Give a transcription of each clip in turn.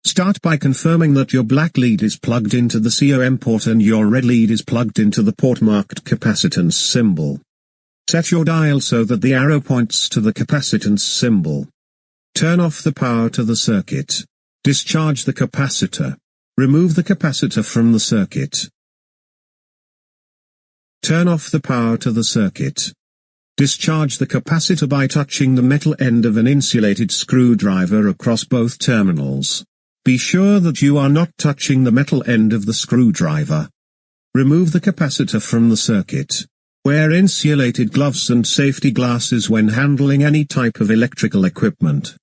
Start by confirming that your black lead is plugged into the COM port and your red lead is plugged into the port marked capacitance symbol. Set your dial so that the arrow points to the capacitance symbol. Turn off the power to the circuit. Discharge the capacitor. Remove the capacitor from the circuit. Turn off the power to the circuit. Discharge the capacitor by touching the metal end of an insulated screwdriver across both terminals. Be sure that you are not touching the metal end of the screwdriver. Remove the capacitor from the circuit. Wear insulated gloves and safety glasses when handling any type of electrical equipment.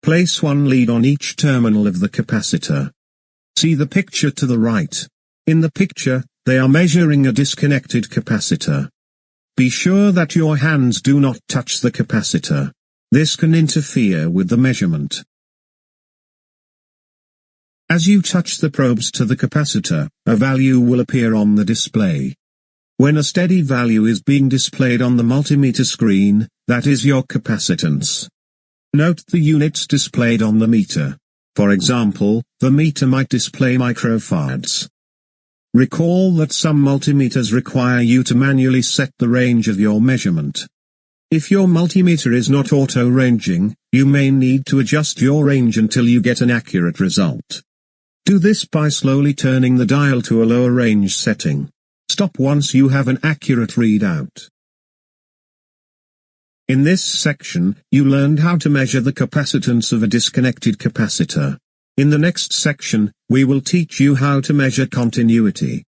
Place one lead on each terminal of the capacitor. See the picture to the right. In the picture, they are measuring a disconnected capacitor. Be sure that your hands do not touch the capacitor. This can interfere with the measurement. As you touch the probes to the capacitor, a value will appear on the display. When a steady value is being displayed on the multimeter screen, that is your capacitance. Note the units displayed on the meter. For example, the meter might display microfarads. Recall that some multimeters require you to manually set the range of your measurement. If your multimeter is not auto-ranging, you may need to adjust your range until you get an accurate result. Do this by slowly turning the dial to a lower range setting. Stop once you have an accurate readout. In this section, you learned how to measure the capacitance of a disconnected capacitor. In the next section, we will teach you how to measure continuity.